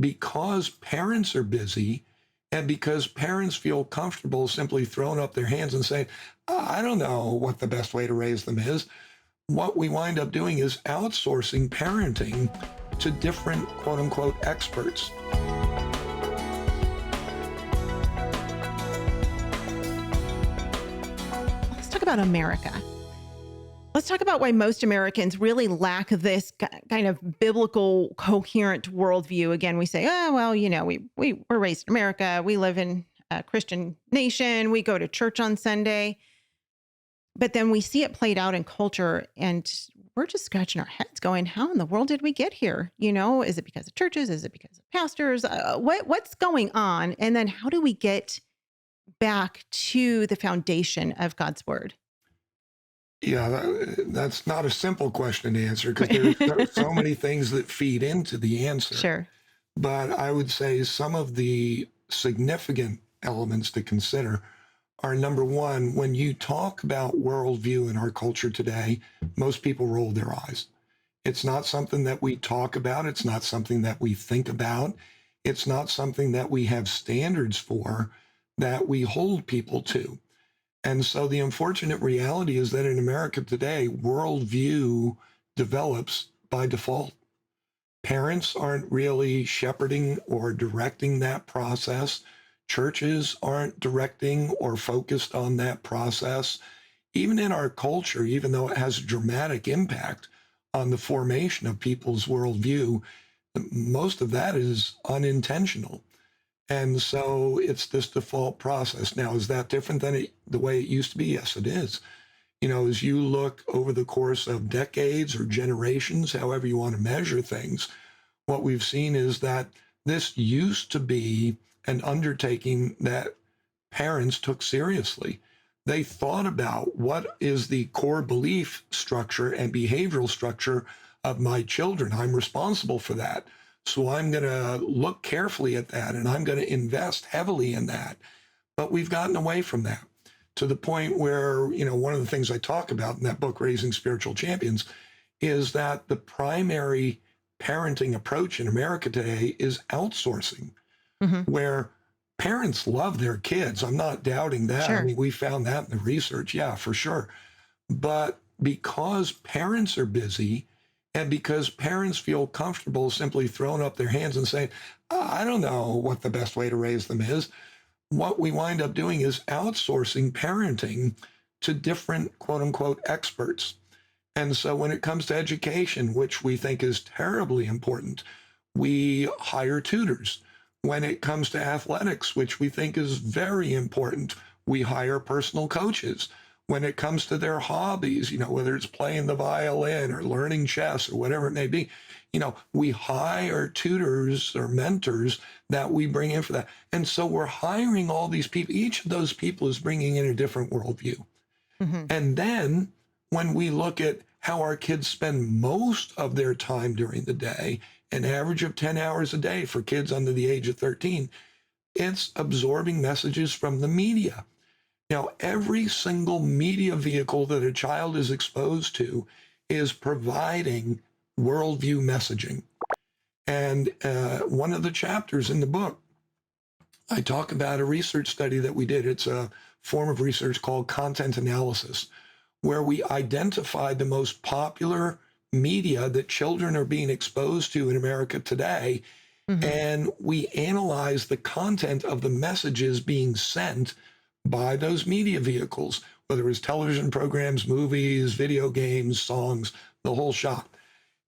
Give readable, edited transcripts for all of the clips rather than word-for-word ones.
because parents are busy and because parents feel comfortable simply throwing up their hands and saying, I don't know what the best way to raise them is, what we wind up doing is outsourcing parenting to different quote unquote experts. Let's talk about America. Let's talk about why most Americans really lack this kind of biblical, coherent worldview. Again, we say, oh, well, we're raised in America. We live in a Christian nation. We go to church on Sunday. But then we see it played out in culture and we're just scratching our heads going, how in the world did we get here? Is it because of churches? Is it because of pastors? What's going on? And then how do we get back to the foundation of God's word? Yeah, that's not a simple question to answer because there's so many things that feed into the answer. Sure. But I would say some of the significant elements to consider are, number one, when you talk about worldview in our culture today, most people roll their eyes. It's not something that we talk about. It's not something that we think about. It's not something that we have standards for that we hold people to. And so the unfortunate reality is that in America today, worldview develops by default. Parents aren't really shepherding or directing that process. Churches aren't directing or focused on that process. Even in our culture, even though it has a dramatic impact on the formation of people's worldview, most of that is unintentional. And so it's this default process. Now, is that different than the way it used to be? Yes, it is. As you look over the course of decades or generations, however you want to measure things, what we've seen is that this used to be an undertaking that parents took seriously. They thought about what is the core belief structure and behavioral structure of my children. I'm responsible for that. So I'm going to look carefully at that and I'm going to invest heavily in that. But we've gotten away from that to the point where, one of the things I talk about in that book, Raising Spiritual Champions, is that the primary parenting approach in America today is outsourcing, where parents love their kids. I'm not doubting that. Sure. I mean, we found that in the research. Yeah, for sure. But because parents are busy and because parents feel comfortable simply throwing up their hands and saying, I don't know what the best way to raise them is, what we wind up doing is outsourcing parenting to different quote unquote experts. And so when it comes to education, which we think is terribly important, we hire tutors. When it comes to athletics, which we think is very important, we hire personal coaches. When it comes to their hobbies, whether it's playing the violin or learning chess or whatever it may be, we hire tutors or mentors that we bring in for that. And so we're hiring all these people. Each of those people is bringing in a different worldview. And then when we look at how our kids spend most of their time during the day, an average of 10 hours a day for kids under the age of 13, it's absorbing messages from the media. Now, every single media vehicle that a child is exposed to is providing worldview messaging. And one of the chapters in the book, I talk about a research study that we did. It's a form of research called content analysis, where we identified the most popular media that children are being exposed to in America today. And we analyze the content of the messages being sent by those media vehicles, whether it's television programs, movies, video games, songs, the whole shop.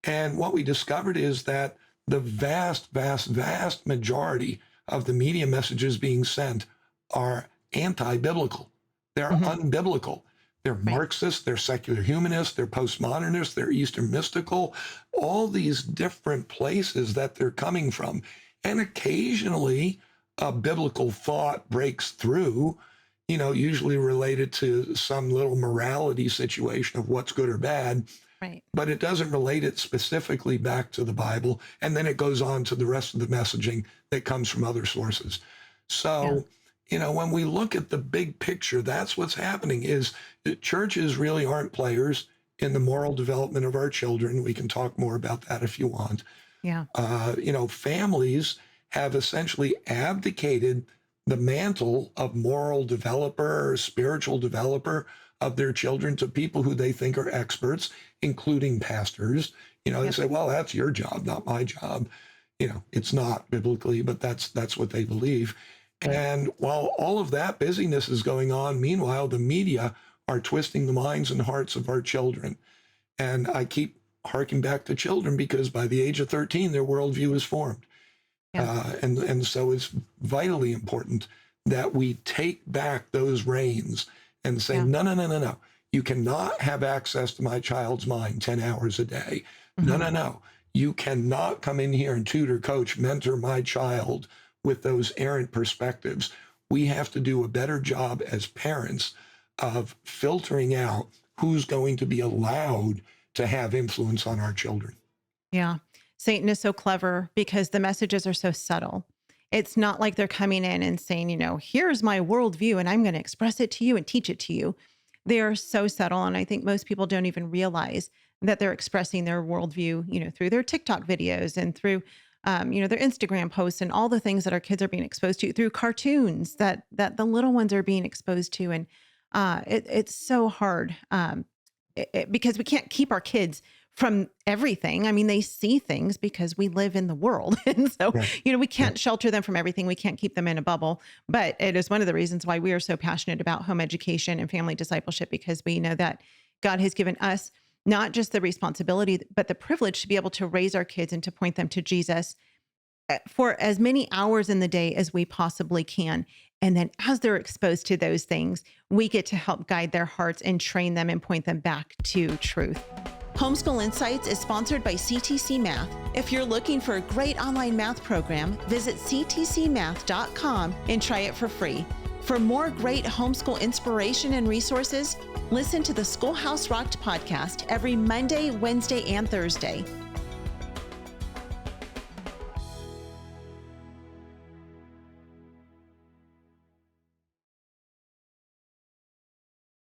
And what we discovered is that the vast, vast, vast majority of the media messages being sent are anti-biblical. They're unbiblical. They're Marxist, they're secular humanists, they're postmodernists, they're Eastern mystical, all these different places that they're coming from. And occasionally a biblical thought breaks through, usually related to some little morality situation of what's good or bad. Right. But it doesn't relate it specifically back to the Bible. And then it goes on to the rest of the messaging that comes from other sources. So, when we look at the big picture, that's what's happening is that churches really aren't players in the moral development of our children. We can talk more about that if you want. Yeah. Families have essentially abdicated the mantle of moral developer or spiritual developer of their children to people who they think are experts, including pastors. They Yep. say, well, that's your job, not my job. It's not biblically, but that's what they believe. And while all of that busyness is going on, meanwhile, the media are twisting the minds and hearts of our children. And I keep harking back to children because by the age of 13, their worldview is formed. Yeah. And so it's vitally important that we take back those reins and say, Yeah. no. You cannot have access to my child's mind 10 hours a day. Mhm. No. You cannot come in here and tutor, coach, mentor my child with those errant perspectives. We have to do a better job as parents of filtering out who's going to be allowed to have influence on our children. Yeah. Satan is so clever because the messages are so subtle. It's not like they're coming in and saying, here's my worldview and I'm going to express it to you and teach it to you. They are so subtle. And I think most people don't even realize that they're expressing their worldview, through their TikTok videos and through, their Instagram posts and all the things that our kids are being exposed to through cartoons that the little ones are being exposed to. And it's so hard because we can't keep our kids from everything. I mean, they see things because we live in the world. And so, Right. we can't shelter them from everything. We can't keep them in a bubble. But it is one of the reasons why we are so passionate about home education and family discipleship, because we know that God has given us not just the responsibility, but the privilege to be able to raise our kids and to point them to Jesus for as many hours in the day as we possibly can. And then as they're exposed to those things, we get to help guide their hearts and train them and point them back to truth. Homeschool Insights is sponsored by CTC Math. If you're looking for a great online math program, visit ctcmath.com and try it for free. For more great homeschool inspiration and resources, listen to the Schoolhouse Rocked podcast every Monday, Wednesday, and Thursday.